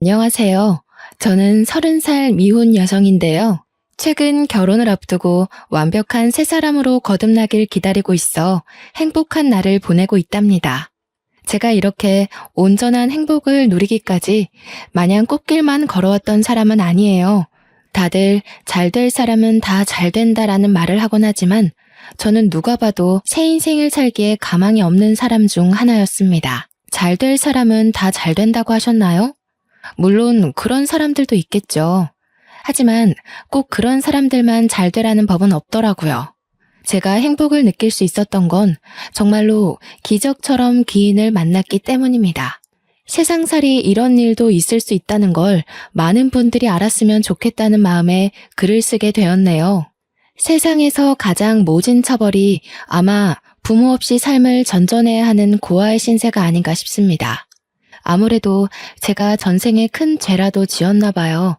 안녕하세요. 저는 30살 미혼 여성인데요. 최근 결혼을 앞두고 완벽한 새 사람으로 거듭나길 기다리고 있어 행복한 날을 보내고 있답니다. 제가 이렇게 온전한 행복을 누리기까지 마냥 꽃길만 걸어왔던 사람은 아니에요. 다들 잘 될 사람은 다 잘 된다라는 말을 하곤 하지만 저는 누가 봐도 새 인생을 살기에 가망이 없는 사람 중 하나였습니다. 잘 될 사람은 다 잘 된다고 하셨나요? 물론 그런 사람들도 있겠죠. 하지만 꼭 그런 사람들만 잘 되라는 법은 없더라고요. 제가 행복을 느낄 수 있었던 건 정말로 기적처럼 귀인을 만났기 때문입니다. 세상살이 이런 일도 있을 수 있다는 걸 많은 분들이 알았으면 좋겠다는 마음에 글을 쓰게 되었네요. 세상에서 가장 모진 처벌이 아마 부모 없이 삶을 전전해야 하는 고아의 신세가 아닌가 싶습니다. 아무래도 제가 전생에 큰 죄라도 지었나 봐요.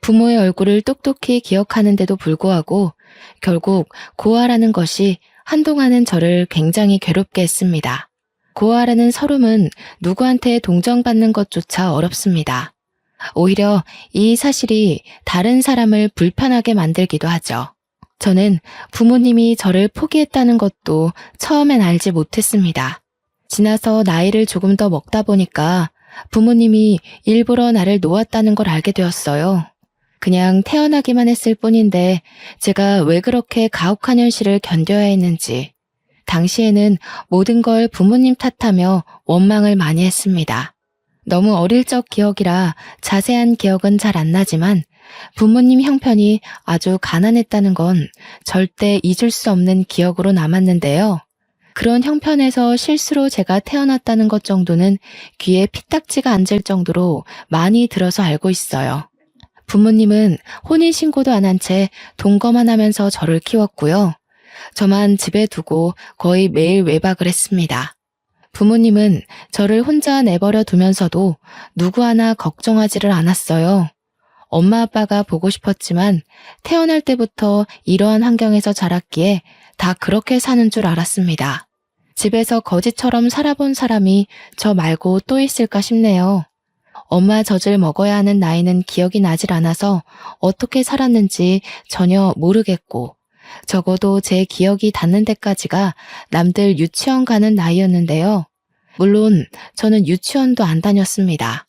부모의 얼굴을 똑똑히 기억하는데도 불구하고 결국 고아라는 것이 한동안은 저를 굉장히 괴롭게 했습니다. 고아라는 서름은 누구한테 동정받는 것조차 어렵습니다. 오히려 이 사실이 다른 사람을 불편하게 만들기도 하죠. 저는 부모님이 저를 포기했다는 것도 처음엔 알지 못했습니다. 지나서 나이를 조금 더 먹다 보니까 부모님이 일부러 나를 놓았다는 걸 알게 되었어요. 그냥 태어나기만 했을 뿐인데 제가 왜 그렇게 가혹한 현실을 견뎌야 했는지, 당시에는 모든 걸 부모님 탓하며 원망을 많이 했습니다. 너무 어릴 적 기억이라 자세한 기억은 잘 안 나지만 부모님 형편이 아주 가난했다는 건 절대 잊을 수 없는 기억으로 남았는데요. 그런 형편에서 실수로 제가 태어났다는 것 정도는 귀에 피딱지가 앉을 정도로 많이 들어서 알고 있어요. 부모님은 혼인신고도 안 한 채 동거만 하면서 저를 키웠고요. 저만 집에 두고 거의 매일 외박을 했습니다. 부모님은 저를 혼자 내버려 두면서도 누구 하나 걱정하지를 않았어요. 엄마 아빠가 보고 싶었지만 태어날 때부터 이러한 환경에서 자랐기에 다 그렇게 사는 줄 알았습니다. 집에서 거지처럼 살아본 사람이 저 말고 또 있을까 싶네요. 엄마 젖을 먹어야 하는 나이는 기억이 나질 않아서 어떻게 살았는지 전혀 모르겠고, 적어도 제 기억이 닿는 데까지가 남들 유치원 가는 나이였는데요. 물론 저는 유치원도 안 다녔습니다.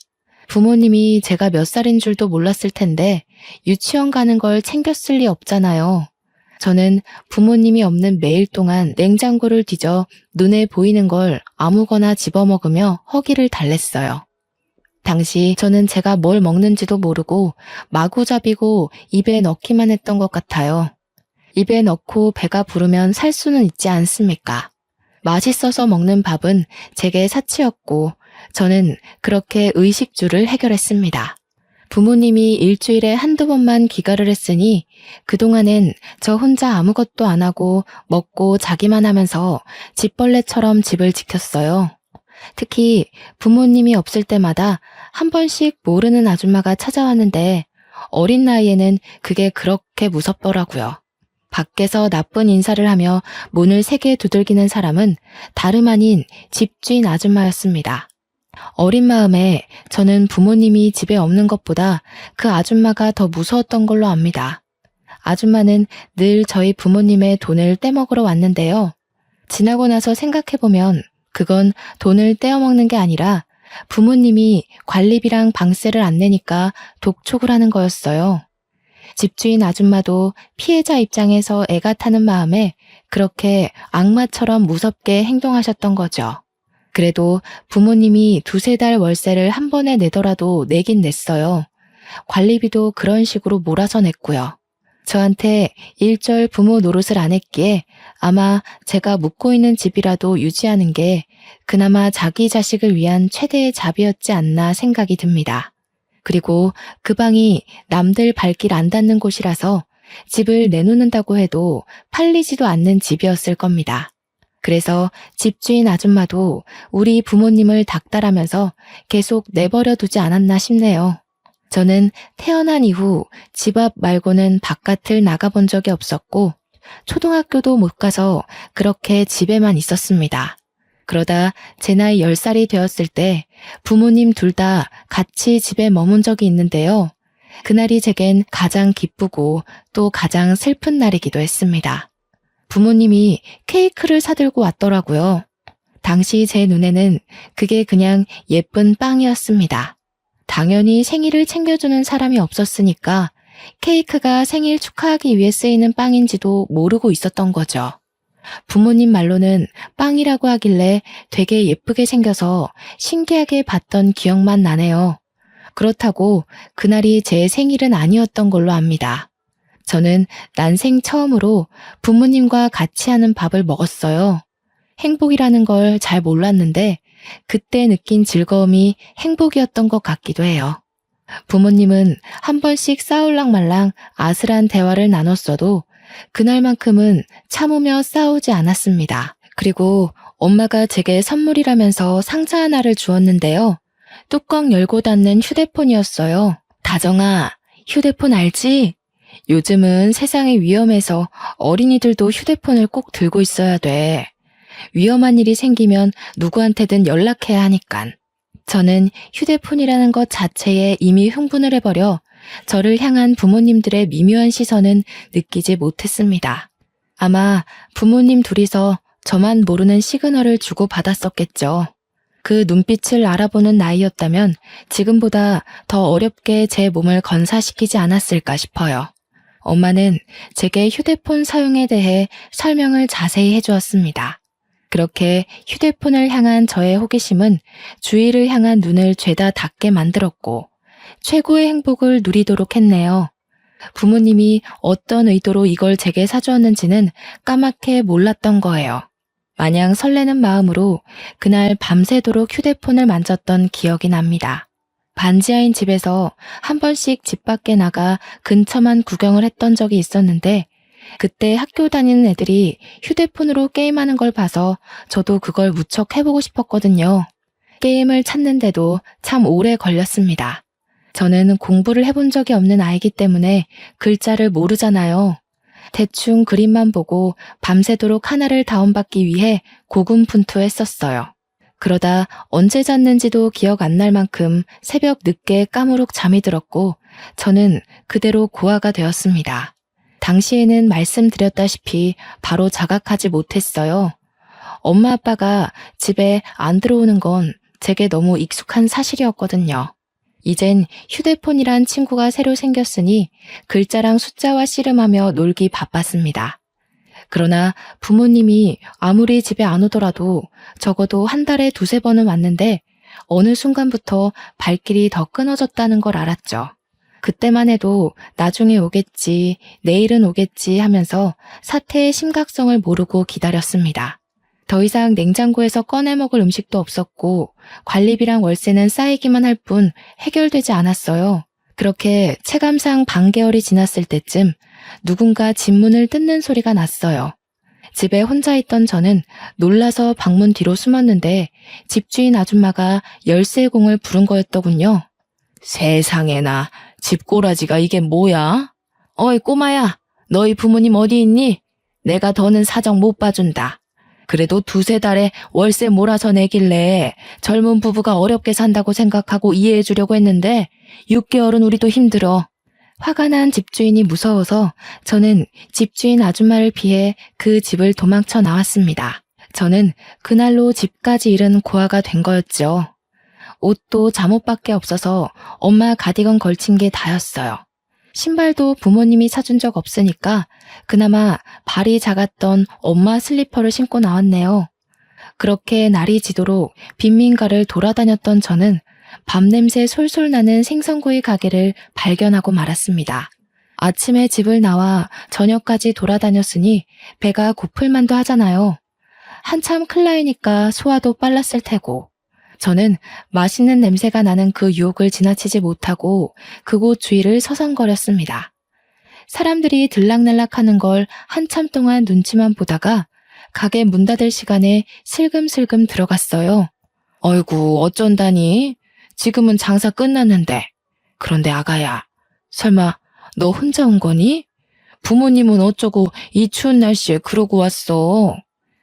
부모님이 제가 몇 살인 줄도 몰랐을 텐데 유치원 가는 걸 챙겼을 리 없잖아요. 저는 부모님이 없는 매일 동안 냉장고를 뒤져 눈에 보이는 걸 아무거나 집어먹으며 허기를 달랬어요. 당시 저는 제가 뭘 먹는지도 모르고 마구잡이고 입에 넣기만 했던 것 같아요. 입에 넣고 배가 부르면 살 수는 있지 않습니까? 맛있어서 먹는 밥은 제게 사치였고 저는 그렇게 의식주를 해결했습니다. 부모님이 일주일에 한두 번만 귀가를 했으니 그동안엔 저 혼자 아무것도 안 하고 먹고 자기만 하면서 집벌레처럼 집을 지켰어요. 특히 부모님이 없을 때마다 한 번씩 모르는 아줌마가 찾아왔는데 어린 나이에는 그게 그렇게 무섭더라고요. 밖에서 나쁜 인사를 하며 문을 세게 두들기는 사람은 다름 아닌 집주인 아줌마였습니다. 어린 마음에 저는 부모님이 집에 없는 것보다 그 아줌마가 더 무서웠던 걸로 압니다. 아줌마는 늘 저희 부모님의 돈을 떼먹으러 왔는데요. 지나고 나서 생각해보면 그건 돈을 떼어먹는 게 아니라 부모님이 관리비랑 방세를 안 내니까 독촉을 하는 거였어요. 집주인 아줌마도 피해자 입장에서 애가 타는 마음에 그렇게 악마처럼 무섭게 행동하셨던 거죠. 그래도 부모님이 두세 달 월세를 한 번에 내더라도 내긴 냈어요. 관리비도 그런 식으로 몰아서 냈고요. 저한테 일절 부모 노릇을 안 했기에 아마 제가 묵고 있는 집이라도 유지하는 게 그나마 자기 자식을 위한 최대의 자비였지 않나 생각이 듭니다. 그리고 그 방이 남들 발길 안 닿는 곳이라서 집을 내놓는다고 해도 팔리지도 않는 집이었을 겁니다. 그래서 집주인 아줌마도 우리 부모님을 닥달하면서 계속 내버려 두지 않았나 싶네요. 저는 태어난 이후 집 앞 말고는 바깥을 나가본 적이 없었고 초등학교도 못 가서 그렇게 집에만 있었습니다. 그러다 제 나이 10살이 되었을 때 부모님 둘 다 같이 집에 머문 적이 있는데요. 그날이 제겐 가장 기쁘고 또 가장 슬픈 날이기도 했습니다. 부모님이 케이크를 사들고 왔더라고요. 당시 제 눈에는 그게 그냥 예쁜 빵이었습니다. 당연히 생일을 챙겨주는 사람이 없었으니까 케이크가 생일 축하하기 위해 쓰이는 빵인지도 모르고 있었던 거죠. 부모님 말로는 빵이라고 하길래 되게 예쁘게 생겨서 신기하게 봤던 기억만 나네요. 그렇다고 그날이 제 생일은 아니었던 걸로 압니다. 저는 난생 처음으로 부모님과 같이 하는 밥을 먹었어요. 행복이라는 걸 잘 몰랐는데 그때 느낀 즐거움이 행복이었던 것 같기도 해요. 부모님은 한 번씩 싸울랑말랑 아슬한 대화를 나눴어도 그날만큼은 참으며 싸우지 않았습니다. 그리고 엄마가 제게 선물이라면서 상자 하나를 주었는데요. 뚜껑 열고 닫는 휴대폰이었어요. 다정아, 휴대폰 알지? 요즘은 세상이 위험해서 어린이들도 휴대폰을 꼭 들고 있어야 돼. 위험한 일이 생기면 누구한테든 연락해야 하니깐. 저는 휴대폰이라는 것 자체에 이미 흥분을 해버려 저를 향한 부모님들의 미묘한 시선은 느끼지 못했습니다. 아마 부모님 둘이서 저만 모르는 시그널을 주고받았었겠죠. 그 눈빛을 알아보는 나이였다면 지금보다 더 어렵게 제 몸을 건사시키지 않았을까 싶어요. 엄마는 제게 휴대폰 사용에 대해 설명을 자세히 해주었습니다. 그렇게 휴대폰을 향한 저의 호기심은 주위를 향한 눈을 죄다 닫게 만들었고 최고의 행복을 누리도록 했네요. 부모님이 어떤 의도로 이걸 제게 사주었는지는 까맣게 몰랐던 거예요. 마냥 설레는 마음으로 그날 밤새도록 휴대폰을 만졌던 기억이 납니다. 반지하인 집에서 한 번씩 집 밖에 나가 근처만 구경을 했던 적이 있었는데 그때 학교 다니는 애들이 휴대폰으로 게임하는 걸 봐서 저도 그걸 무척 해보고 싶었거든요. 게임을 찾는데도 참 오래 걸렸습니다. 저는 공부를 해본 적이 없는 아이기 때문에 글자를 모르잖아요. 대충 그림만 보고 밤새도록 하나를 다운받기 위해 고군분투했었어요. 그러다 언제 잤는지도 기억 안 날 만큼 새벽 늦게 까무룩 잠이 들었고 저는 그대로 고아가 되었습니다. 당시에는 말씀드렸다시피 바로 자각하지 못했어요. 엄마 아빠가 집에 안 들어오는 건 제게 너무 익숙한 사실이었거든요. 이젠 휴대폰이란 친구가 새로 생겼으니 글자랑 숫자와 씨름하며 놀기 바빴습니다. 그러나 부모님이 아무리 집에 안 오더라도 적어도 한 달에 2-3번은 왔는데 어느 순간부터 발길이 더 끊어졌다는 걸 알았죠. 그때만 해도 나중에 오겠지, 내일은 오겠지 하면서 사태의 심각성을 모르고 기다렸습니다. 더 이상 냉장고에서 꺼내 먹을 음식도 없었고 관리비랑 월세는 쌓이기만 할 뿐 해결되지 않았어요. 그렇게 체감상 반개월이 지났을 때쯤 누군가 집 문을 뜯는 소리가 났어요. 집에 혼자 있던 저는 놀라서 방문 뒤로 숨었는데 집주인 아줌마가 열쇠공을 부른 거였더군요. 세상에나, 집꼬라지가 이게 뭐야? 어이 꼬마야, 너희 부모님 어디 있니? 내가 더는 사정 못 봐준다. 그래도 2-3달에 월세 몰아서 내길래 젊은 부부가 어렵게 산다고 생각하고 이해해 주려고 했는데 6개월은 우리도 힘들어. 화가 난 집주인이 무서워서 저는 집주인 아줌마를 피해 그 집을 도망쳐 나왔습니다. 저는 그날로 집까지 잃은 고아가 된 거였죠. 옷도 잠옷밖에 없어서 엄마 가디건 걸친 게 다였어요. 신발도 부모님이 사준 적 없으니까 그나마 발이 작았던 엄마 슬리퍼를 신고 나왔네요. 그렇게 날이 지도록 빈민가를 돌아다녔던 저는 밤냄새 솔솔 나는 생선구이 가게를 발견하고 말았습니다. 아침에 집을 나와 저녁까지 돌아다녔으니 배가 고플만도 하잖아요. 한참 클라이니까 소화도 빨랐을 테고. 저는 맛있는 냄새가 나는 그 유혹을 지나치지 못하고 그곳 주위를 서성거렸습니다. 사람들이 들락날락하는 걸 한참 동안 눈치만 보다가 가게 문 닫을 시간에 슬금슬금 들어갔어요. 어이구, 어쩐다니? 지금은 장사 끝났는데. 그런데 아가야, 설마 너 혼자 온 거니? 부모님은 어쩌고 이 추운 날씨에 그러고 왔어?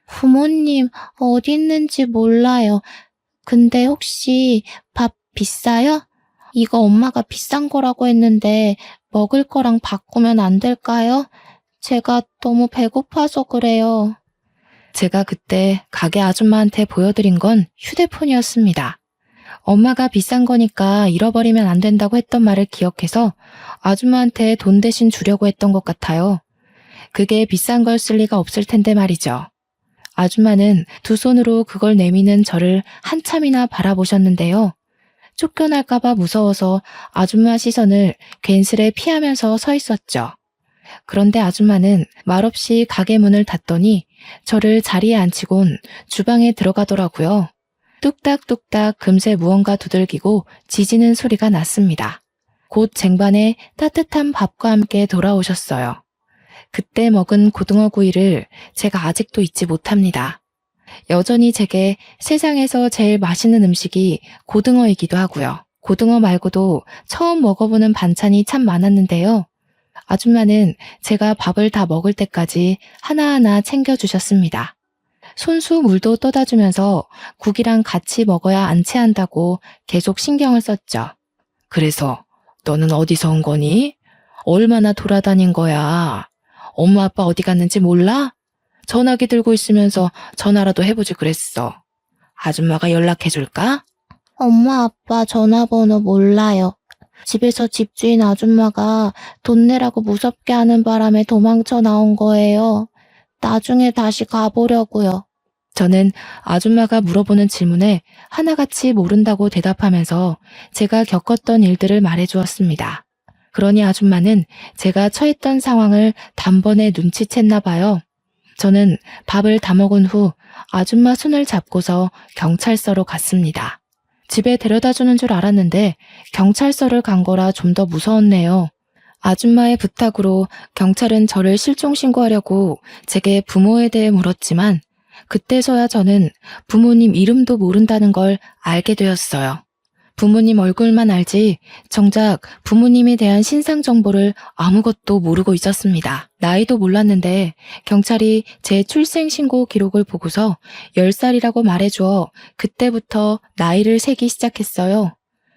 부모님, 어디 있는지 몰라요. 근데 혹시 밥 비싸요? 이거 엄마가 비싼 거라고 했는데 먹을 거랑 바꾸면 안 될까요? 제가 너무 배고파서 그래요. 제가 그때 가게 아줌마한테 보여드린 건 휴대폰이었습니다. 엄마가 비싼 거니까 잃어버리면 안 된다고 했던 말을 기억해서 아줌마한테 돈 대신 주려고 했던 것 같아요. 그게 비싼 걸 쓸 리가 없을 텐데 말이죠. 아줌마는 두 손으로 그걸 내미는 저를 한참이나 바라보셨는데요. 쫓겨날까봐 무서워서 아줌마 시선을 괜스레 피하면서 서 있었죠. 그런데 아줌마는 말없이 가게 문을 닫더니 저를 자리에 앉히곤 주방에 들어가더라고요. 뚝딱뚝딱 금세 무언가 두들기고 지지는 소리가 났습니다. 곧 쟁반에 따뜻한 밥과 함께 돌아오셨어요. 그때 먹은 고등어 구이를 제가 아직도 잊지 못합니다. 여전히 제게 세상에서 제일 맛있는 음식이 고등어이기도 하고요. 고등어 말고도 처음 먹어보는 반찬이 참 많았는데요. 아줌마는 제가 밥을 다 먹을 때까지 하나하나 챙겨주셨습니다. 손수 물도 떠다 주면서 국이랑 같이 먹어야 안 체한다고 계속 신경을 썼죠. 그래서 너는 어디서 온 거니? 얼마나 돌아다닌 거야? 엄마 아빠 어디 갔는지 몰라? 전화기 들고 있으면서 전화라도 해보지 그랬어. 아줌마가 연락해줄까? 엄마, 아빠 전화번호 몰라요. 집에서 집주인 아줌마가 돈 내라고 무섭게 하는 바람에 도망쳐 나온 거예요. 나중에 다시 가보려고요. 저는 아줌마가 물어보는 질문에 하나같이 모른다고 대답하면서 제가 겪었던 일들을 말해주었습니다. 그러니 아줌마는 제가 처했던 상황을 단번에 눈치챘나 봐요. 저는 밥을 다 먹은 후 아줌마 손을 잡고서 경찰서로 갔습니다. 집에 데려다 주는 줄 알았는데 경찰서를 간 거라 좀 더 무서웠네요. 아줌마의 부탁으로 경찰은 저를 실종 신고하려고 제게 부모에 대해 물었지만 그때서야 저는 부모님 이름도 모른다는 걸 알게 되었어요. 부모님 얼굴만 알지 정작 부모님에 대한 신상 정보를 아무것도 모르고 있었습니다. 나이도 몰랐는데 경찰이 제 출생신고 기록을 보고서 10살이라고 말해주어 그때부터 나이를 세기 시작했어요.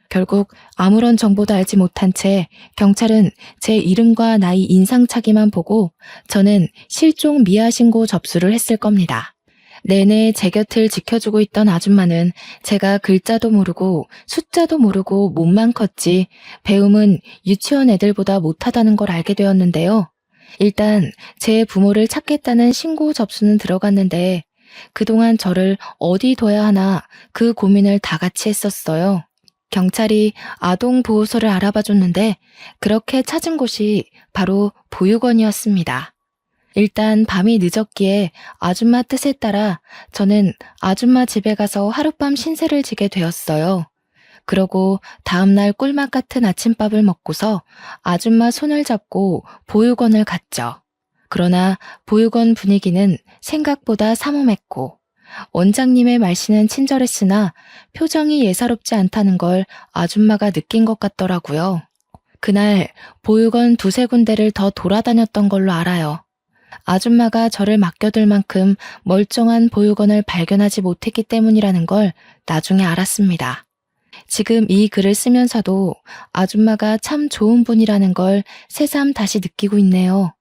결국 아무런 정보도 알지 못한 채 경찰은 제 이름과 나이 인상착의만 보고 저는 실종 미아 신고 접수를 했을 겁니다. 내내 제 곁을 지켜주고 있던 아줌마는 제가 글자도 모르고 숫자도 모르고 몸만 컸지 배움은 유치원 애들보다 못하다는 걸 알게 되었는데요. 일단 제 부모를 찾겠다는 신고 접수는 들어갔는데 그동안 저를 어디 둬야 하나 그 고민을 다 같이 했었어요. 경찰이 아동보호소를 알아봐 줬는데 그렇게 찾은 곳이 바로 보육원이었습니다. 일단 밤이 늦었기에 아줌마 뜻에 따라 저는 아줌마 집에 가서 하룻밤 신세를 지게 되었어요. 그러고 다음날 꿀맛 같은 아침밥을 먹고서 아줌마 손을 잡고 보육원을 갔죠. 그러나 보육원 분위기는 생각보다 삼엄했고 원장님의 말씨는 친절했으나 표정이 예사롭지 않다는 걸 아줌마가 느낀 것 같더라고요. 그날 보육원 두세 군데를 더 돌아다녔던 걸로 알아요. 아줌마가 저를 맡겨둘 만큼 멀쩡한 보육원을 발견하지 못했기 때문이라는 걸 나중에 알았습니다. 지금 이 글을 쓰면서도 아줌마가 참 좋은 분이라는 걸 새삼 다시 느끼고 있네요.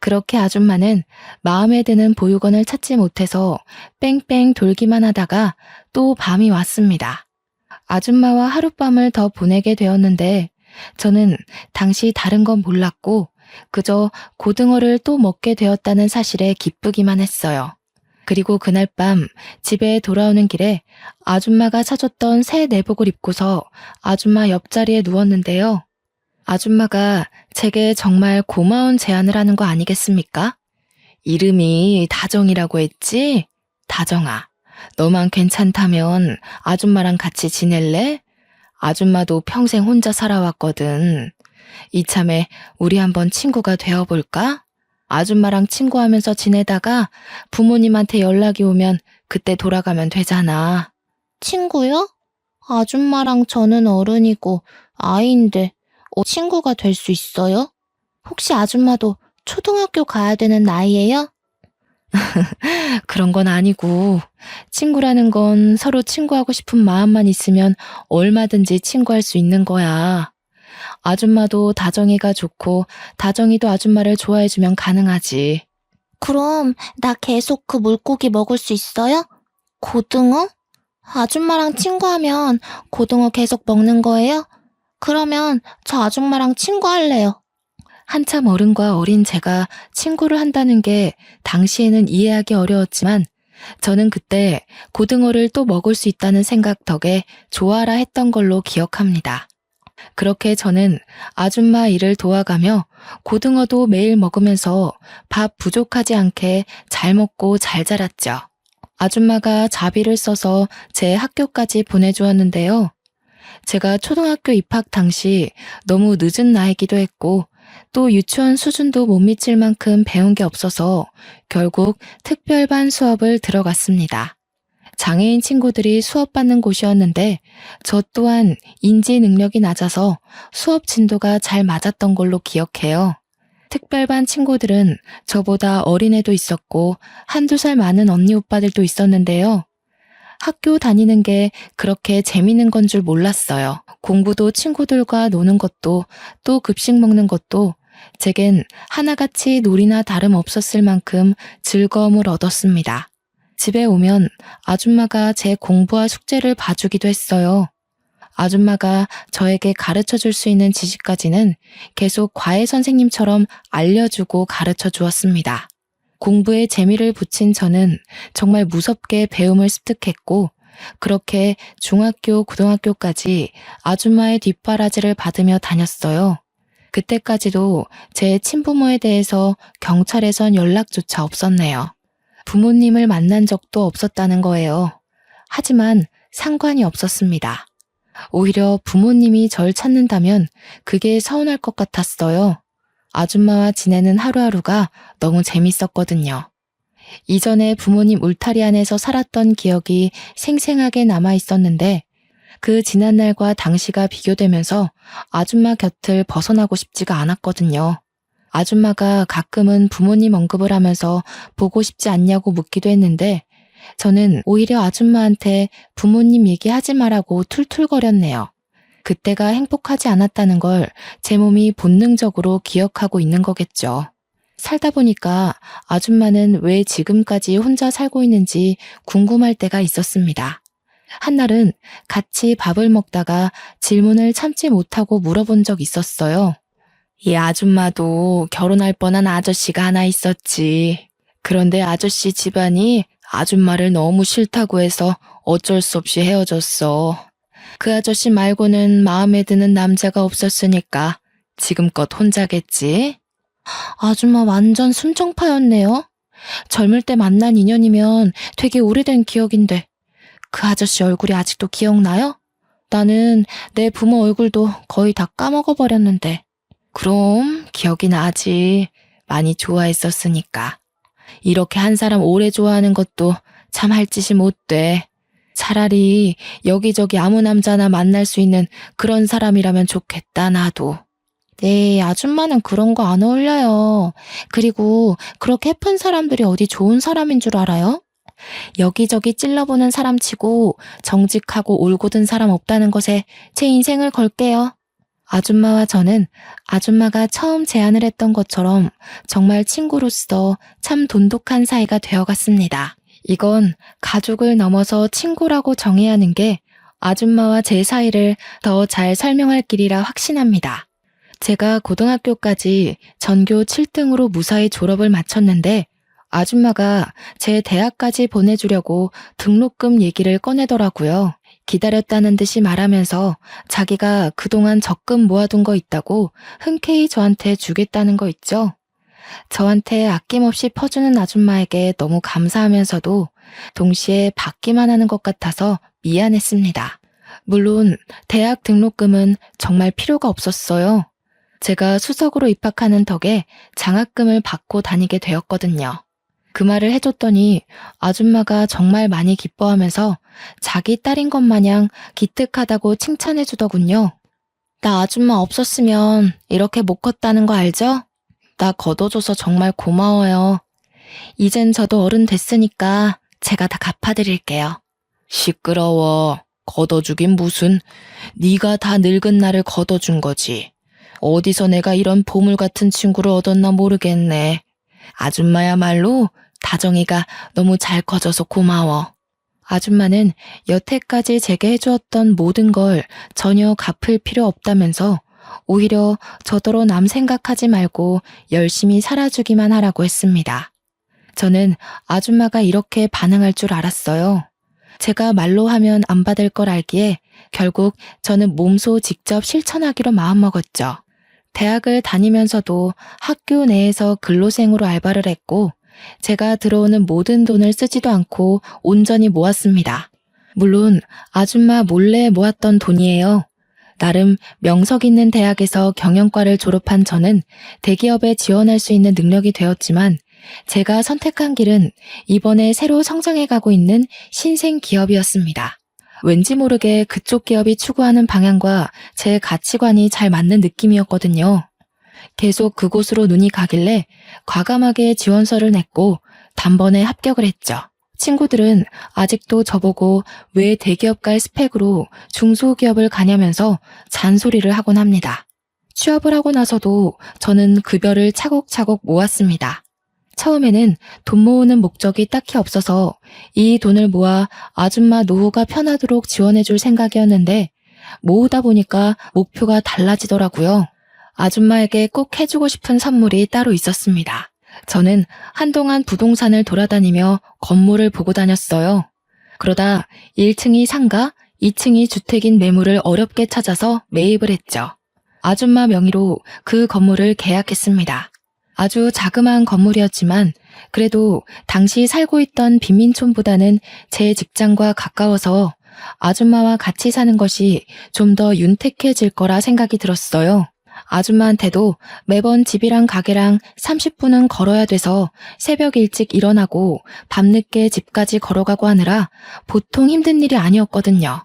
그렇게 아줌마는 마음에 드는 보육원을 찾지 못해서 뺑뺑 돌기만 하다가 또 밤이 왔습니다. 아줌마와 하룻밤을 더 보내게 되었는데 저는 당시 다른 건 몰랐고 그저 고등어를 또 먹게 되었다는 사실에 기쁘기만 했어요. 그리고 그날 밤 집에 돌아오는 길에 아줌마가 사줬던 새 내복을 입고서 아줌마 옆자리에 누웠는데요. 아줌마가 제게 정말 고마운 제안을 하는 거 아니겠습니까? 이름이 다정이라고 했지? 다정아, 너만 괜찮다면 아줌마랑 같이 지낼래? 아줌마도 평생 혼자 살아왔거든. 이참에 우리 한번 친구가 되어볼까? 아줌마랑 친구하면서 지내다가 부모님한테 연락이 오면 그때 돌아가면 되잖아. 친구요? 아줌마랑 저는 어른이고 아이인데 친구가 될 수 있어요? 혹시 아줌마도 초등학교 가야 되는 나이예요? 그런 건 아니고, 친구라는 건 서로 친구하고 싶은 마음만 있으면 얼마든지 친구할 수 있는 거야. 아줌마도 다정이가 좋고, 다정이도 아줌마를 좋아해주면 가능하지. 그럼 나 계속 그 물고기 먹을 수 있어요? 고등어? 아줌마랑 친구하면 고등어 계속 먹는 거예요? 그러면 저 아줌마랑 친구할래요. 한참 어른과 어린 제가 친구를 한다는 게 당시에는 이해하기 어려웠지만 저는 그때 고등어를 또 먹을 수 있다는 생각 덕에 좋아라 했던 걸로 기억합니다. 그렇게 저는 아줌마 일을 도와가며 고등어도 매일 먹으면서 밥 부족하지 않게 잘 먹고 잘 자랐죠. 아줌마가 자비를 써서 제 학교까지 보내주었는데요. 제가 초등학교 입학 당시 너무 늦은 나이기도 했고 또 유치원 수준도 못 미칠 만큼 배운 게 없어서 결국 특별반 수업을 들어갔습니다. 장애인 친구들이 수업받는 곳이었는데 저 또한 인지 능력이 낮아서 수업 진도가 잘 맞았던 걸로 기억해요. 특별반 친구들은 저보다 어린 애도 있었고 한두 살 많은 언니 오빠들도 있었는데요. 학교 다니는 게 그렇게 재미있는 건 줄 몰랐어요. 공부도 친구들과 노는 것도 또 급식 먹는 것도 제겐 하나같이 놀이나 다름없었을 만큼 즐거움을 얻었습니다. 집에 오면 아줌마가 제 공부와 숙제를 봐주기도 했어요. 아줌마가 저에게 가르쳐 줄 수 있는 지식까지는 계속 과외 선생님처럼 알려주고 가르쳐 주었습니다. 공부에 재미를 붙인 저는 정말 무섭게 배움을 습득했고 그렇게 중학교, 고등학교까지 아줌마의 뒷바라지를 받으며 다녔어요. 그때까지도 제 친부모에 대해서 경찰에선 연락조차 없었네요. 부모님을 만난 적도 없었다는 거예요. 하지만 상관이 없었습니다. 오히려 부모님이 절 찾는다면 그게 서운할 것 같았어요. 아줌마와 지내는 하루하루가 너무 재밌었거든요. 이전에 부모님 울타리 안에서 살았던 기억이 생생하게 남아 있었는데 그 지난날과 당시가 비교되면서 아줌마 곁을 벗어나고 싶지가 않았거든요. 아줌마가 가끔은 부모님 언급을 하면서 보고 싶지 않냐고 묻기도 했는데 저는 오히려 아줌마한테 부모님 얘기하지 말라고 툴툴거렸네요. 그때가 행복하지 않았다는 걸 제 몸이 본능적으로 기억하고 있는 거겠죠. 살다 보니까 아줌마는 왜 지금까지 혼자 살고 있는지 궁금할 때가 있었습니다. 한날은 같이 밥을 먹다가 질문을 참지 못하고 물어본 적 있었어요. 이 아줌마도 결혼할 뻔한 아저씨가 하나 있었지. 그런데 아저씨 집안이 아줌마를 너무 싫다고 해서 어쩔 수 없이 헤어졌어. 그 아저씨 말고는 마음에 드는 남자가 없었으니까 지금껏 혼자겠지? 아줌마 완전 순정파였네요. 젊을 때 만난 인연이면 되게 오래된 기억인데 그 아저씨 얼굴이 아직도 기억나요? 나는 내 부모 얼굴도 거의 다 까먹어버렸는데. 그럼 기억이 나지. 많이 좋아했었으니까. 이렇게 한 사람 오래 좋아하는 것도 참 할 짓이 못 돼. 차라리 여기저기 아무 남자나 만날 수 있는 그런 사람이라면 좋겠다, 나도. 네, 아줌마는 그런 거 안 어울려요. 그리고 그렇게 예쁜 사람들이 어디 좋은 사람인 줄 알아요? 여기저기 찔러보는 사람 치고 정직하고 올곧은 사람 없다는 것에 제 인생을 걸게요. 아줌마와 저는 아줌마가 처음 제안을 했던 것처럼 정말 친구로서 참 돈독한 사이가 되어갔습니다. 이건 가족을 넘어서 친구라고 정해야 하는 게 아줌마와 제 사이를 더 잘 설명할 길이라 확신합니다. 제가 고등학교까지 전교 7등으로 무사히 졸업을 마쳤는데 아줌마가 제 대학까지 보내주려고 등록금 얘기를 꺼내더라고요. 기다렸다는 듯이 말하면서 자기가 그동안 적금 모아둔 거 있다고 흔쾌히 저한테 주겠다는 거 있죠. 저한테 아낌없이 퍼주는 아줌마에게 너무 감사하면서도 동시에 받기만 하는 것 같아서 미안했습니다. 물론 대학 등록금은 정말 필요가 없었어요. 제가 수석으로 입학하는 덕에 장학금을 받고 다니게 되었거든요. 그 말을 해줬더니 아줌마가 정말 많이 기뻐하면서 자기 딸인 것 마냥 기특하다고 칭찬해주더군요. 나 아줌마 없었으면 이렇게 못 컸다는 거 알죠? 나 걷어줘서 정말 고마워요. 이젠 저도 어른 됐으니까 제가 다 갚아드릴게요. 시끄러워. 걷어주긴 무슨. 네가 다 늙은 나를 걷어준 거지. 어디서 내가 이런 보물 같은 친구를 얻었나 모르겠네. 아줌마야말로 다정이가 너무 잘 커져서 고마워. 아줌마는 여태까지 제게 해주었던 모든 걸 전혀 갚을 필요 없다면서 오히려 저더러 남 생각하지 말고 열심히 살아주기만 하라고 했습니다. 저는 아줌마가 이렇게 반응할 줄 알았어요. 제가 말로 하면 안 받을 걸 알기에 결국 저는 몸소 직접 실천하기로 마음먹었죠. 대학을 다니면서도 학교 내에서 근로생으로 알바를 했고 제가 들어오는 모든 돈을 쓰지도 않고 온전히 모았습니다. 물론 아줌마 몰래 모았던 돈이에요. 나름 명석 있는 대학에서 경영과를 졸업한 저는 대기업에 지원할 수 있는 능력이 되었지만 제가 선택한 길은 이번에 새로 성장해가고 있는 신생 기업이었습니다. 왠지 모르게 그쪽 기업이 추구하는 방향과 제 가치관이 잘 맞는 느낌이었거든요. 계속 그곳으로 눈이 가길래 과감하게 지원서를 냈고 단번에 합격을 했죠. 친구들은 아직도 저보고 왜 대기업 갈 스펙으로 중소기업을 가냐면서 잔소리를 하곤 합니다. 취업을 하고 나서도 저는 급여를 차곡차곡 모았습니다. 처음에는 돈 모으는 목적이 딱히 없어서 이 돈을 모아 아줌마 노후가 편하도록 지원해줄 생각이었는데 모으다 보니까 목표가 달라지더라고요. 아줌마에게 꼭 해주고 싶은 선물이 따로 있었습니다. 저는 한동안 부동산을 돌아다니며 건물을 보고 다녔어요. 그러다 1층이 상가, 2층이 주택인 매물을 어렵게 찾아서 매입을 했죠. 아줌마 명의로 그 건물을 계약했습니다. 아주 자그마한 건물이었지만 그래도 당시 살고 있던 빈민촌보다는 제 직장과 가까워서 아줌마와 같이 사는 것이 좀 더 윤택해질 거라 생각이 들었어요. 아줌마한테도 매번 집이랑 가게랑 30분은 걸어야 돼서 새벽 일찍 일어나고 밤늦게 집까지 걸어가고 하느라 보통 힘든 일이 아니었거든요.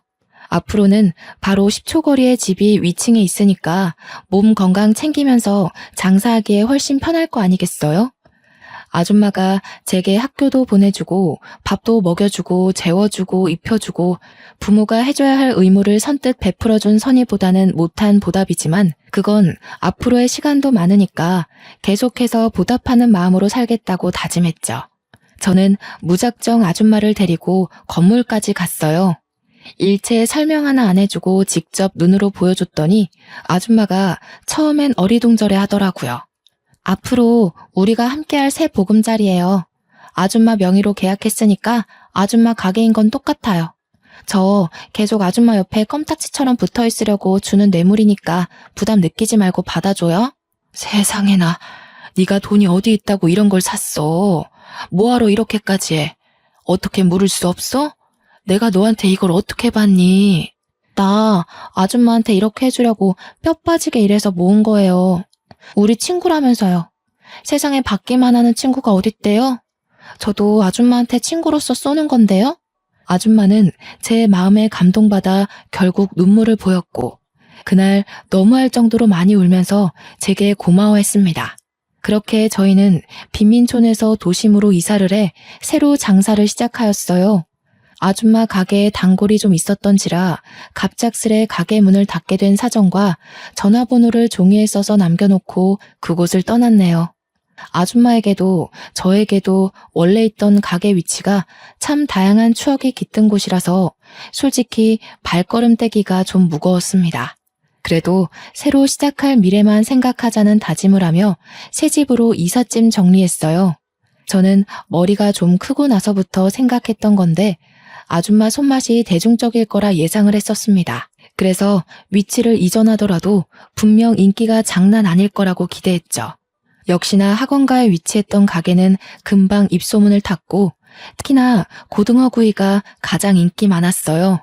앞으로는 바로 10초 거리의 집이 위층에 있으니까 몸 건강 챙기면서 장사하기에 훨씬 편할 거 아니겠어요? 아줌마가 제게 학교도 보내주고 밥도 먹여주고 재워주고 입혀주고 부모가 해줘야 할 의무를 선뜻 베풀어준 선의보다는 못한 보답이지만 그건 앞으로의 시간도 많으니까 계속해서 보답하는 마음으로 살겠다고 다짐했죠. 저는 무작정 아줌마를 데리고 건물까지 갔어요. 일체 설명 하나 안 해주고 직접 눈으로 보여줬더니 아줌마가 처음엔 어리둥절해 하더라고요. 앞으로 우리가 함께할 새 보금자리예요. 아줌마 명의로 계약했으니까 아줌마 가게인 건 똑같아요. 저 계속 아줌마 옆에 껌딱지처럼 붙어있으려고 주는 뇌물이니까 부담 느끼지 말고 받아줘요. 세상에나, 네가 돈이 어디 있다고 이런 걸 샀어. 뭐하러 이렇게까지 해? 어떻게 물을 수 없어? 내가 너한테 이걸 어떻게 받니? 나 아줌마한테 이렇게 해주려고 뼈 빠지게 일해서 모은 거예요. 우리 친구라면서요. 세상에 받기만 하는 친구가 어딨대요? 저도 아줌마한테 친구로서 쏘는 건데요. 아줌마는 제 마음에 감동받아 결국 눈물을 보였고 그날 너무할 정도로 많이 울면서 제게 고마워했습니다. 그렇게 저희는 빈민촌에서 도심으로 이사를 해 새로 장사를 시작하였어요. 아줌마 가게에 단골이 좀 있었던지라 갑작스레 가게 문을 닫게 된 사정과 전화번호를 종이에 써서 남겨놓고 그곳을 떠났네요. 아줌마에게도 저에게도 원래 있던 가게 위치가 참 다양한 추억이 깃든 곳이라서 솔직히 발걸음 떼기가 좀 무거웠습니다. 그래도 새로 시작할 미래만 생각하자는 다짐을 하며 새 집으로 이삿짐 정리했어요. 저는 머리가 좀 크고 나서부터 생각했던 건데 아줌마 손맛이 대중적일 거라 예상을 했었습니다. 그래서 위치를 이전하더라도 분명 인기가 장난 아닐 거라고 기대했죠. 역시나 학원가에 위치했던 가게는 금방 입소문을 탔고 특히나 고등어 구이가 가장 인기 많았어요.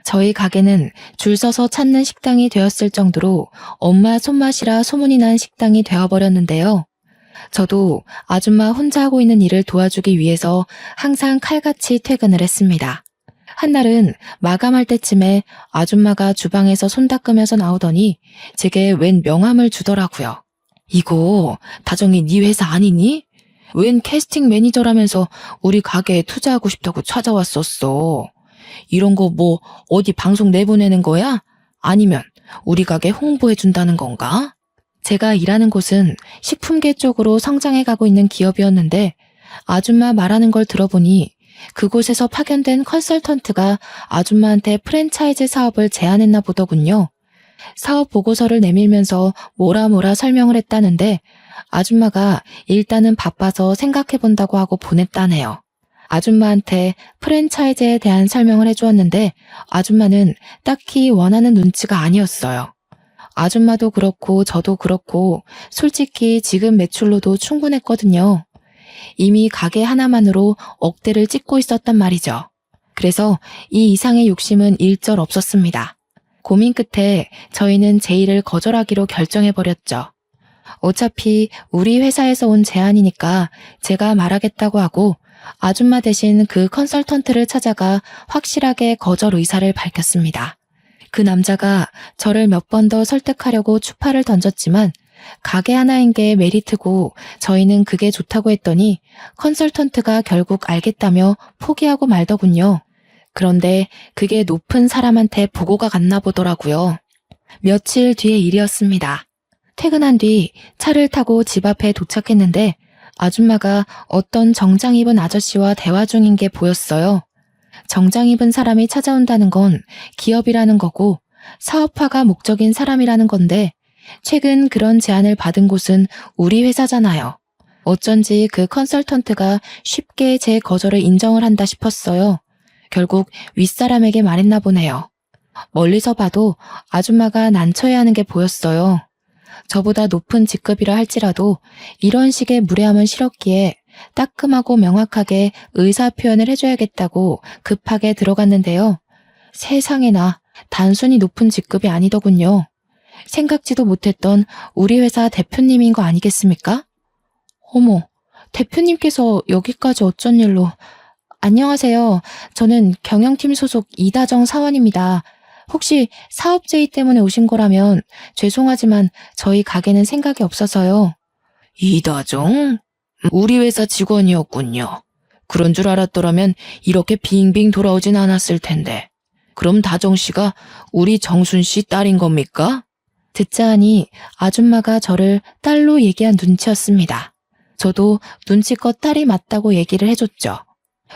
저희 가게는 줄 서서 찾는 식당이 되었을 정도로 엄마 손맛이라 소문이 난 식당이 되어버렸는데요. 저도 아줌마 혼자 하고 있는 일을 도와주기 위해서 항상 칼같이 퇴근을 했습니다. 한날은 마감할 때쯤에 아줌마가 주방에서 손 닦으면서 나오더니 제게 웬 명함을 주더라고요. 이거 다정이 네 회사 아니니? 웬 캐스팅 매니저라면서 우리 가게에 투자하고 싶다고 찾아왔었어. 이런 거 뭐 어디 방송 내보내는 거야? 아니면 우리 가게 홍보해준다는 건가? 제가 일하는 곳은 식품계 쪽으로 성장해가고 있는 기업이었는데 아줌마 말하는 걸 들어보니 그곳에서 파견된 컨설턴트가 아줌마한테 프랜차이즈 사업을 제안했나 보더군요. 사업 보고서를 내밀면서 뭐라 설명을 했다는데 아줌마가 일단은 바빠서 생각해본다고 하고 보냈다네요. 아줌마한테 프랜차이즈에 대한 설명을 해주었는데 아줌마는 딱히 원하는 눈치가 아니었어요. 아줌마도 그렇고 저도 그렇고 솔직히 지금 매출로도 충분했거든요. 이미 가게 하나만으로 억대를 찍고 있었단 말이죠. 그래서 이 이상의 욕심은 일절 없었습니다. 고민 끝에 저희는 제의를 거절하기로 결정해버렸죠. 어차피 우리 회사에서 온 제안이니까 제가 말하겠다고 하고 아줌마 대신 그 컨설턴트를 찾아가 확실하게 거절 의사를 밝혔습니다. 그 남자가 저를 몇 번 더 설득하려고 추파를 던졌지만 가게 하나인 게 메리트고 저희는 그게 좋다고 했더니 컨설턴트가 결국 알겠다며 포기하고 말더군요. 그런데 그게 높은 사람한테 보고가 갔나 보더라고요. 며칠 뒤의 일이었습니다. 퇴근한 뒤 차를 타고 집 앞에 도착했는데 아줌마가 어떤 정장 입은 아저씨와 대화 중인 게 보였어요. 정장 입은 사람이 찾아온다는 건 기업이라는 거고 사업화가 목적인 사람이라는 건데 최근 그런 제안을 받은 곳은 우리 회사잖아요. 어쩐지 그 컨설턴트가 쉽게 제 거절을 인정을 한다 싶었어요. 결국 윗사람에게 말했나 보네요. 멀리서 봐도 아줌마가 난처해하는 게 보였어요. 저보다 높은 직급이라 할지라도 이런 식의 무례함은 싫었기에 따끔하고 명확하게 의사 표현을 해줘야겠다고 급하게 들어갔는데요. 세상에나 단순히 높은 직급이 아니더군요. 생각지도 못했던 우리 회사 대표님인 거 아니겠습니까? 어머, 대표님께서 여기까지 어쩐 일로... 안녕하세요. 저는 경영팀 소속 이다정 사원입니다. 혹시 사업 제의 때문에 오신 거라면 죄송하지만 저희 가게는 생각이 없어서요. 이다정? 우리 회사 직원이었군요. 그런 줄 알았더라면 이렇게 빙빙 돌아오진 않았을 텐데. 그럼 다정 씨가 우리 정순 씨 딸인 겁니까? 듣자 하니 아줌마가 저를 딸로 얘기한 눈치였습니다. 저도 눈치껏 딸이 맞다고 얘기를 해줬죠.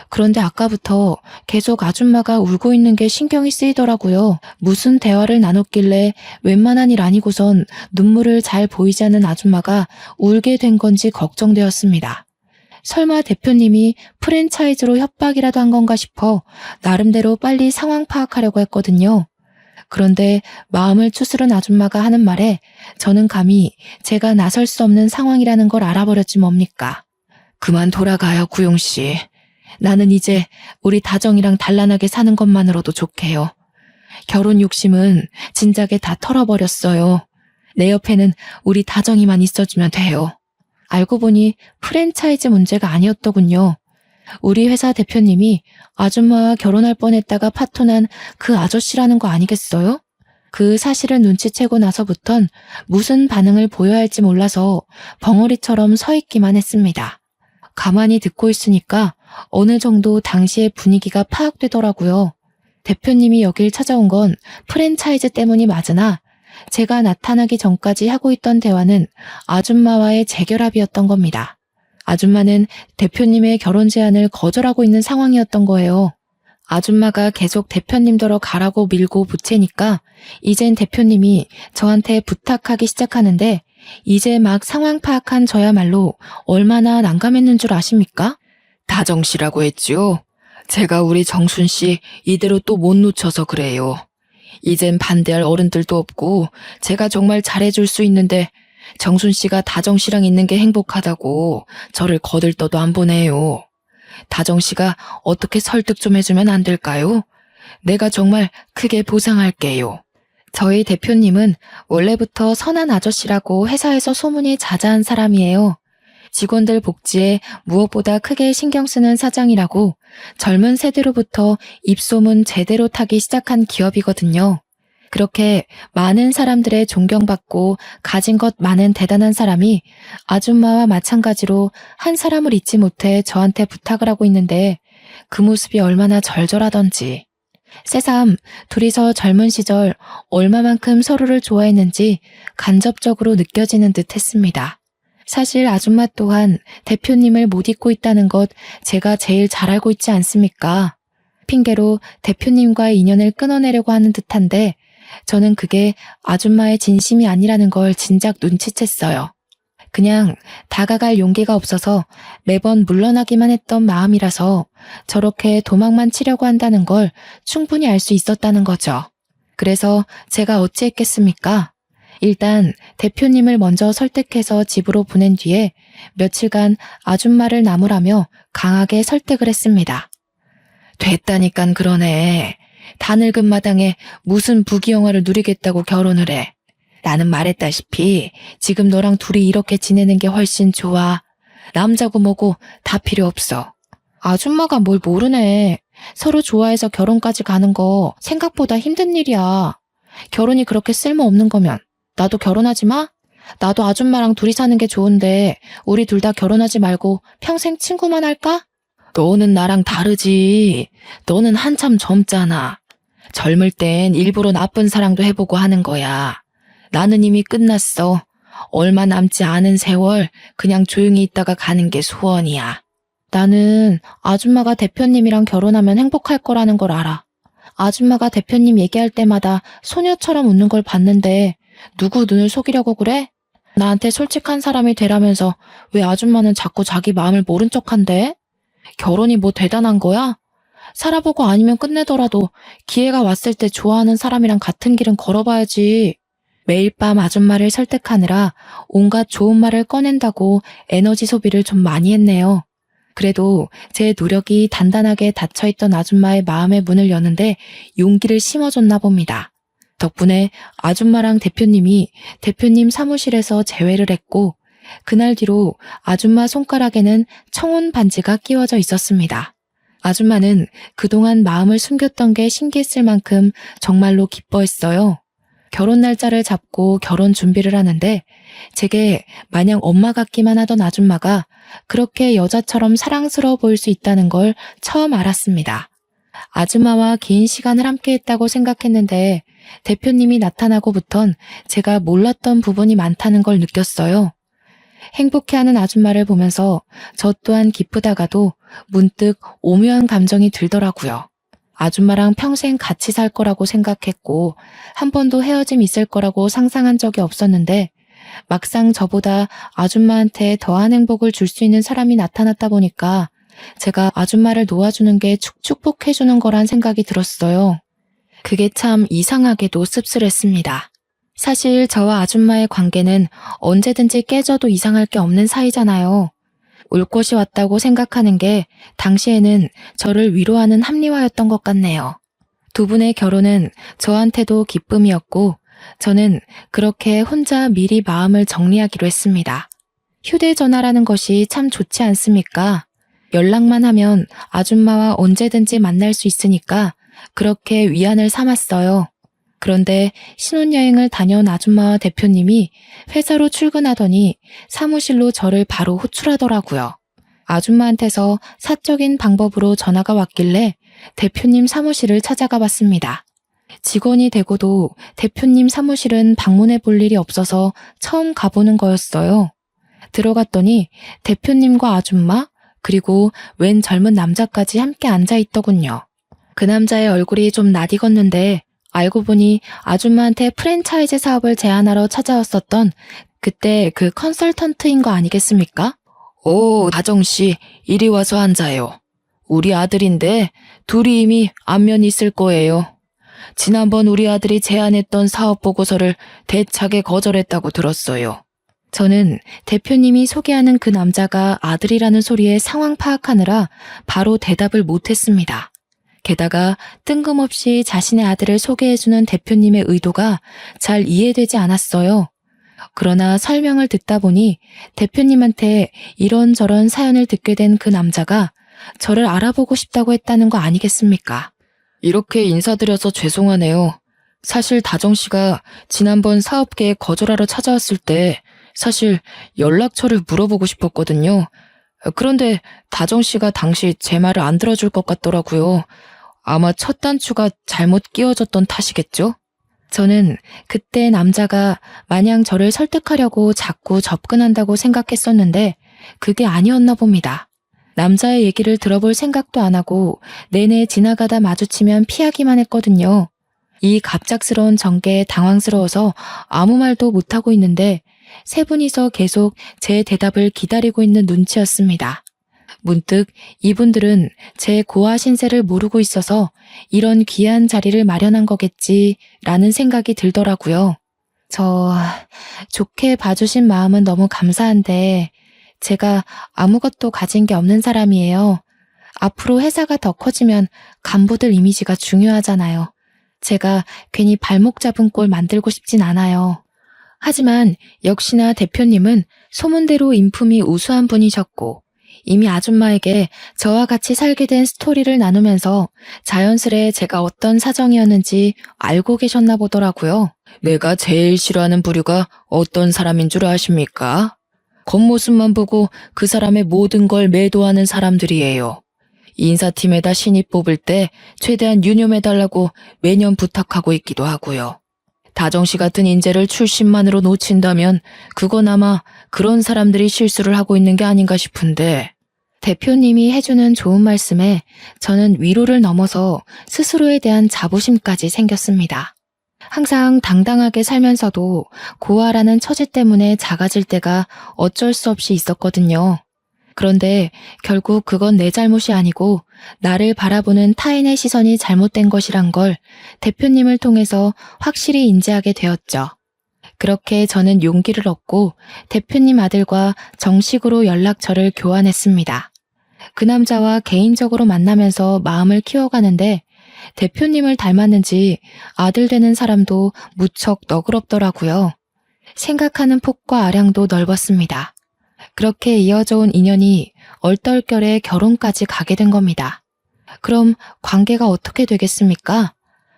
그런데 아까부터 계속 아줌마가 울고 있는 게 신경이 쓰이더라고요. 무슨 대화를 나눴길래 웬만한 일 아니고선 눈물을 잘 보이지 않는 아줌마가 울게 된 건지 걱정되었습니다. 설마 대표님이 프랜차이즈로 협박이라도 한 건가 싶어 나름대로 빨리 상황 파악하려고 했거든요. 그런데 마음을 추스른 아줌마가 하는 말에 저는 감히 제가 나설 수 없는 상황이라는 걸 알아버렸지 뭡니까. 그만 돌아가요, 구용 씨. 나는 이제 우리 다정이랑 단란하게 사는 것만으로도 좋게요. 결혼 욕심은 진작에 다 털어버렸어요. 내 옆에는 우리 다정이만 있어주면 돼요. 알고 보니 프랜차이즈 문제가 아니었더군요. 우리 회사 대표님이 아줌마와 결혼할 뻔했다가 파토난 그 아저씨라는 거 아니겠어요? 그 사실을 눈치채고 나서부턴 무슨 반응을 보여야 할지 몰라서 벙어리처럼 서 있기만 했습니다. 가만히 듣고 있으니까 어느 정도 당시의 분위기가 파악되더라고요. 대표님이 여길 찾아온 건 프랜차이즈 때문이 맞으나 제가 나타나기 전까지 하고 있던 대화는 아줌마와의 재결합이었던 겁니다. 아줌마는 대표님의 결혼 제안을 거절하고 있는 상황이었던 거예요. 아줌마가 계속 대표님더러 가라고 밀고 부채니까 이젠 대표님이 저한테 부탁하기 시작하는데 이제 막 상황 파악한 저야말로 얼마나 난감했는 줄 아십니까? 다정 씨라고 했지요? 제가 우리 정순 씨 이대로 또 못 놓쳐서 그래요. 이젠 반대할 어른들도 없고 제가 정말 잘해줄 수 있는데 정순 씨가 다정 씨랑 있는 게 행복하다고 저를 거들떠도 안 보내요. 다정 씨가 어떻게 설득 좀 해주면 안 될까요? 내가 정말 크게 보상할게요. 저희 대표님은 원래부터 선한 아저씨라고 회사에서 소문이 자자한 사람이에요. 직원들 복지에 무엇보다 크게 신경 쓰는 사장이라고 젊은 세대로부터 입소문 제대로 타기 시작한 기업이거든요. 그렇게 많은 사람들의 존경받고 가진 것 많은 대단한 사람이 아줌마와 마찬가지로 한 사람을 잊지 못해 저한테 부탁을 하고 있는데 그 모습이 얼마나 절절하던지. 새삼 둘이서 젊은 시절 얼마만큼 서로를 좋아했는지 간접적으로 느껴지는 듯 했습니다. 사실 아줌마 또한 대표님을 못 잊고 있다는 것 제가 제일 잘 알고 있지 않습니까? 핑계로 대표님과의 인연을 끊어내려고 하는 듯한데 저는 그게 아줌마의 진심이 아니라는 걸 진작 눈치챘어요. 그냥 다가갈 용기가 없어서 매번 물러나기만 했던 마음이라서 저렇게 도망만 치려고 한다는 걸 충분히 알 수 있었다는 거죠. 그래서 제가 어찌했겠습니까? 일단 대표님을 먼저 설득해서 집으로 보낸 뒤에 며칠간 아줌마를 나무라며 강하게 설득을 했습니다. 됐다니깐 그러네. 다 늙은 마당에 무슨 부귀영화를 누리겠다고 결혼을 해. 나는 말했다시피 지금 너랑 둘이 이렇게 지내는 게 훨씬 좋아. 남자고 뭐고 다 필요 없어. 아줌마가 뭘 모르네. 서로 좋아해서 결혼까지 가는 거 생각보다 힘든 일이야. 결혼이 그렇게 쓸모없는 거면 나도 결혼하지 마? 나도 아줌마랑 둘이 사는 게 좋은데 우리 둘 다 결혼하지 말고 평생 친구만 할까? 너는 나랑 다르지. 너는 한참 젊잖아. 젊을 땐 일부러 나쁜 사랑도 해보고 하는 거야. 나는 이미 끝났어. 얼마 남지 않은 세월 그냥 조용히 있다가 가는 게 소원이야. 나는 아줌마가 대표님이랑 결혼하면 행복할 거라는 걸 알아. 아줌마가 대표님 얘기할 때마다 소녀처럼 웃는 걸 봤는데 누구 눈을 속이려고 그래? 나한테 솔직한 사람이 되라면서 왜 아줌마는 자꾸 자기 마음을 모른 척한대? 결혼이 뭐 대단한 거야? 살아보고 아니면 끝내더라도 기회가 왔을 때 좋아하는 사람이랑 같은 길은 걸어봐야지. 매일 밤 아줌마를 설득하느라 온갖 좋은 말을 꺼낸다고 에너지 소비를 좀 많이 했네요. 그래도 제 노력이 단단하게 닫혀있던 아줌마의 마음의 문을 여는데 용기를 심어줬나 봅니다. 덕분에 아줌마랑 대표님이 대표님 사무실에서 재회를 했고 그날 뒤로 아줌마 손가락에는 청혼 반지가 끼워져 있었습니다. 아줌마는 그동안 마음을 숨겼던 게 신기했을 만큼 정말로 기뻐했어요. 결혼 날짜를 잡고 결혼 준비를 하는데 제게 마냥 엄마 같기만 하던 아줌마가 그렇게 여자처럼 사랑스러워 보일 수 있다는 걸 처음 알았습니다. 아줌마와 긴 시간을 함께 했다고 생각했는데 대표님이 나타나고부턴 제가 몰랐던 부분이 많다는 걸 느꼈어요. 행복해하는 아줌마를 보면서 저 또한 기쁘다가도 문득 오묘한 감정이 들더라고요. 아줌마랑 평생 같이 살 거라고 생각했고 한 번도 헤어짐 있을 거라고 상상한 적이 없었는데 막상 저보다 아줌마한테 더한 행복을 줄 수 있는 사람이 나타났다 보니까 제가 아줌마를 놓아주는 게 축복해주는 거란 생각이 들었어요. 그게 참 이상하게도 씁쓸했습니다. 사실 저와 아줌마의 관계는 언제든지 깨져도 이상할 게 없는 사이잖아요. 올 것이 왔다고 생각하는 게 당시에는 저를 위로하는 합리화였던 것 같네요. 두 분의 결혼은 저한테도 기쁨이었고 저는 그렇게 혼자 미리 마음을 정리하기로 했습니다. 휴대전화라는 것이 참 좋지 않습니까? 연락만 하면 아줌마와 언제든지 만날 수 있으니까 그렇게 위안을 삼았어요. 그런데 신혼여행을 다녀온 아줌마와 대표님이 회사로 출근하더니 사무실로 저를 바로 호출하더라고요. 아줌마한테서 사적인 방법으로 전화가 왔길래 대표님 사무실을 찾아가 봤습니다. 직원이 되고도 대표님 사무실은 방문해 볼 일이 없어서 처음 가보는 거였어요. 들어갔더니 대표님과 아줌마 그리고 웬 젊은 남자까지 함께 앉아 있더군요. 그 남자의 얼굴이 좀 낯익었는데 알고 보니 아줌마한테 프랜차이즈 사업을 제안하러 찾아왔었던 그때 그 컨설턴트인 거 아니겠습니까? 오, 다정씨, 이리 와서 앉아요. 우리 아들인데 둘이 이미 안면이 있을 거예요. 지난번 우리 아들이 제안했던 사업 보고서를 대차게 거절했다고 들었어요. 저는 대표님이 소개하는 그 남자가 아들이라는 소리에 상황 파악하느라 바로 대답을 못했습니다. 게다가 뜬금없이 자신의 아들을 소개해주는 대표님의 의도가 잘 이해되지 않았어요. 그러나 설명을 듣다 보니 대표님한테 이런저런 사연을 듣게 된 그 남자가 저를 알아보고 싶다고 했다는 거 아니겠습니까? 이렇게 인사드려서 죄송하네요. 사실 다정 씨가 지난번 사업계에 거절하러 찾아왔을 때 사실 연락처를 물어보고 싶었거든요. 그런데 다정 씨가 당시 제 말을 안 들어줄 것 같더라고요. 아마 첫 단추가 잘못 끼워졌던 탓이겠죠? 저는 그때 남자가 마냥 저를 설득하려고 자꾸 접근한다고 생각했었는데 그게 아니었나 봅니다. 남자의 얘기를 들어볼 생각도 안 하고 내내 지나가다 마주치면 피하기만 했거든요. 이 갑작스러운 전개에 당황스러워서 아무 말도 못하고 있는데 세 분이서 계속 제 대답을 기다리고 있는 눈치였습니다. 문득 이분들은 제 고아 신세를 모르고 있어서 이런 귀한 자리를 마련한 거겠지라는 생각이 들더라고요. 좋게 봐주신 마음은 너무 감사한데 제가 아무것도 가진 게 없는 사람이에요. 앞으로 회사가 더 커지면 간부들 이미지가 중요하잖아요. 제가 괜히 발목 잡은 꼴 만들고 싶진 않아요. 하지만 역시나 대표님은 소문대로 인품이 우수한 분이셨고 이미 아줌마에게 저와 같이 살게 된 스토리를 나누면서 자연스레 제가 어떤 사정이었는지 알고 계셨나 보더라고요. 내가 제일 싫어하는 부류가 어떤 사람인 줄 아십니까? 겉모습만 보고 그 사람의 모든 걸 매도하는 사람들이에요. 인사팀에다 신입 뽑을 때 최대한 유념해달라고 매년 부탁하고 있기도 하고요. 다정 씨 같은 인재를 출신만으로 놓친다면 그건 아마 그런 사람들이 실수를 하고 있는 게 아닌가 싶은데 대표님이 해주는 좋은 말씀에 저는 위로를 넘어서 스스로에 대한 자부심까지 생겼습니다. 항상 당당하게 살면서도 고아라는 처지 때문에 작아질 때가 어쩔 수 없이 있었거든요. 그런데 결국 그건 내 잘못이 아니고 나를 바라보는 타인의 시선이 잘못된 것이란 걸 대표님을 통해서 확실히 인지하게 되었죠. 그렇게 저는 용기를 얻고 대표님 아들과 정식으로 연락처를 교환했습니다. 그 남자와 개인적으로 만나면서 마음을 키워가는데 대표님을 닮았는지 아들 되는 사람도 무척 너그럽더라고요. 생각하는 폭과 아량도 넓었습니다. 그렇게 이어져 온 인연이 얼떨결에 결혼까지 가게 된 겁니다. 그럼 관계가 어떻게 되겠습니까?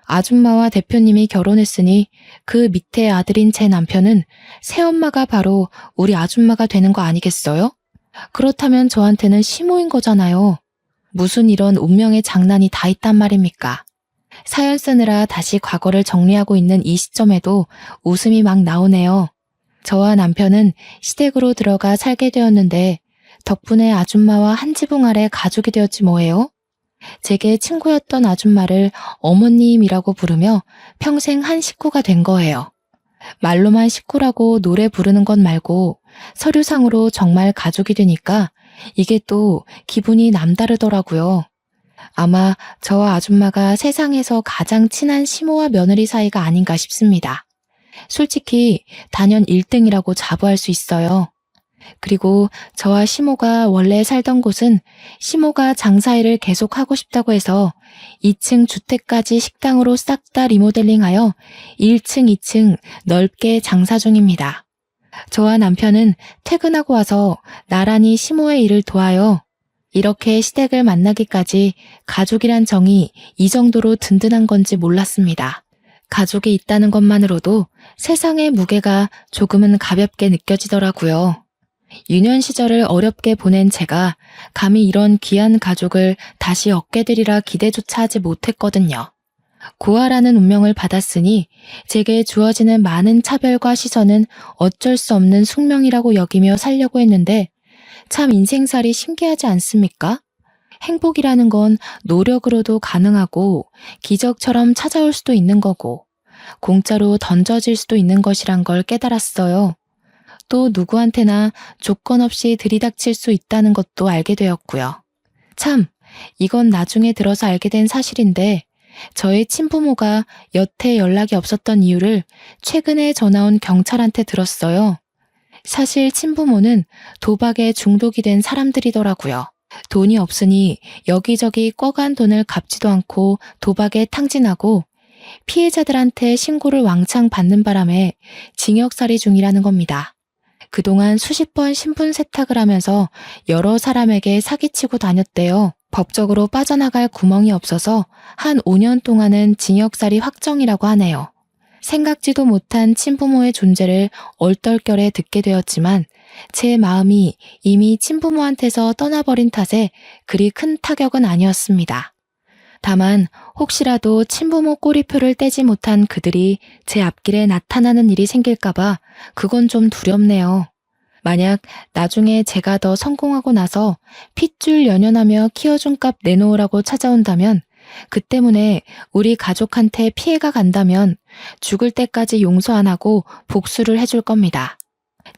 아줌마와 대표님이 결혼했으니 그 밑에 아들인 제 남편은 새엄마가 바로 우리 아줌마가 되는 거 아니겠어요? 그렇다면 저한테는 시모인 거잖아요. 무슨 이런 운명의 장난이 다 있단 말입니까? 사연 쓰느라 다시 과거를 정리하고 있는 이 시점에도 웃음이 막 나오네요. 저와 남편은 시댁으로 들어가 살게 되었는데 덕분에 아줌마와 한 지붕 아래 가족이 되었지 뭐예요? 제게 친구였던 아줌마를 어머님이라고 부르며 평생 한 식구가 된 거예요. 말로만 식구라고 노래 부르는 것 말고 서류상으로 정말 가족이 되니까 이게 또 기분이 남다르더라고요. 아마 저와 아줌마가 세상에서 가장 친한 시모와 며느리 사이가 아닌가 싶습니다. 솔직히 단연 1등이라고 자부할 수 있어요. 그리고 저와 시모가 원래 살던 곳은 시모가 장사일을 계속 하고 싶다고 해서 2층 주택까지 식당으로 싹 다 리모델링하여 1층, 2층 넓게 장사 중입니다. 저와 남편은 퇴근하고 와서 나란히 시모의 일을 도와요. 이렇게 시댁을 만나기까지 가족이란 정이 이 정도로 든든한 건지 몰랐습니다. 가족이 있다는 것만으로도 세상의 무게가 조금은 가볍게 느껴지더라고요. 유년 시절을 어렵게 보낸 제가 감히 이런 귀한 가족을 다시 얻게 되리라 기대조차 하지 못했거든요. 고아라는 운명을 받았으니 제게 주어지는 많은 차별과 시선은 어쩔 수 없는 숙명이라고 여기며 살려고 했는데 참 인생살이 신기하지 않습니까? 행복이라는 건 노력으로도 가능하고 기적처럼 찾아올 수도 있는 거고 공짜로 던져질 수도 있는 것이란 걸 깨달았어요. 또 누구한테나 조건 없이 들이닥칠 수 있다는 것도 알게 되었고요. 참, 이건 나중에 들어서 알게 된 사실인데 저의 친부모가 여태 연락이 없었던 이유를 최근에 전화온 경찰한테 들었어요. 사실 친부모는 도박에 중독이 된 사람들이더라고요. 돈이 없으니 여기저기 꿔간 돈을 갚지도 않고 도박에 탕진하고 피해자들한테 신고를 왕창 받는 바람에 징역살이 중이라는 겁니다. 그동안 수십 번 신분 세탁을 하면서 여러 사람에게 사기치고 다녔대요. 법적으로 빠져나갈 구멍이 없어서 한 5년 동안은 징역살이 확정이라고 하네요. 생각지도 못한 친부모의 존재를 얼떨결에 듣게 되었지만 제 마음이 이미 친부모한테서 떠나버린 탓에 그리 큰 타격은 아니었습니다. 다만 혹시라도 친부모 꼬리표를 떼지 못한 그들이 제 앞길에 나타나는 일이 생길까봐 그건 좀 두렵네요. 만약 나중에 제가 더 성공하고 나서 핏줄 연연하며 키워준 값 내놓으라고 찾아온다면 그 때문에 우리 가족한테 피해가 간다면 죽을 때까지 용서 안 하고 복수를 해줄 겁니다.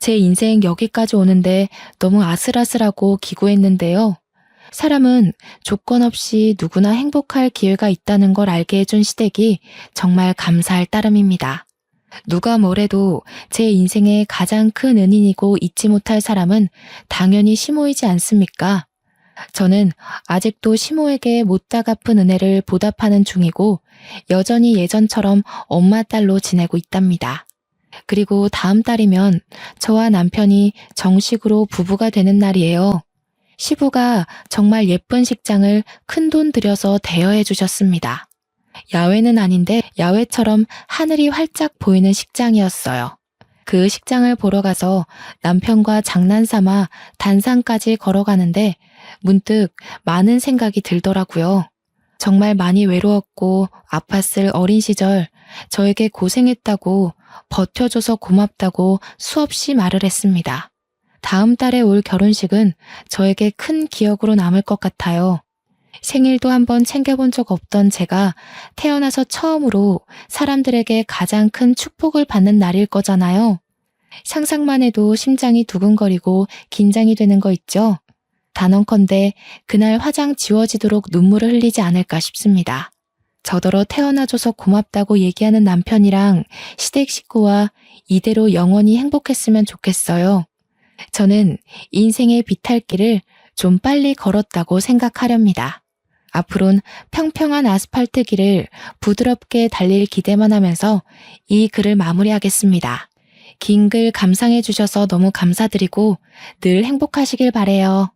제 인생 여기까지 오는데 너무 아슬아슬하고 기구했는데요. 사람은 조건 없이 누구나 행복할 기회가 있다는 걸 알게 해준 시댁이 정말 감사할 따름입니다. 누가 뭐래도 제 인생의 가장 큰 은인이고 잊지 못할 사람은 당연히 시모이지 않습니까? 저는 아직도 시모에게 못다 갚은 은혜를 보답하는 중이고 여전히 예전처럼 엄마 딸로 지내고 있답니다. 그리고 다음 달이면 저와 남편이 정식으로 부부가 되는 날이에요. 시부가 정말 예쁜 식장을 큰돈 들여서 대여해 주셨습니다. 야외는 아닌데 야외처럼 하늘이 활짝 보이는 식장이었어요. 그 식장을 보러 가서 남편과 장난삼아 단상까지 걸어가는데 문득 많은 생각이 들더라고요. 정말 많이 외로웠고 아팠을 어린 시절 저에게 고생했다고 버텨줘서 고맙다고 수없이 말을 했습니다. 다음 달에 올 결혼식은 저에게 큰 기억으로 남을 것 같아요. 생일도 한번 챙겨본 적 없던 제가 태어나서 처음으로 사람들에게 가장 큰 축복을 받는 날일 거잖아요. 상상만 해도 심장이 두근거리고 긴장이 되는 거 있죠? 단언컨대 그날 화장 지워지도록 눈물을 흘리지 않을까 싶습니다. 저더러 태어나줘서 고맙다고 얘기하는 남편이랑 시댁 식구와 이대로 영원히 행복했으면 좋겠어요. 저는 인생의 비탈길을 좀 빨리 걸었다고 생각하렵니다. 앞으론 평평한 아스팔트 길을 부드럽게 달릴 기대만 하면서 이 글을 마무리하겠습니다. 긴 글 감상해 주셔서 너무 감사드리고 늘 행복하시길 바래요.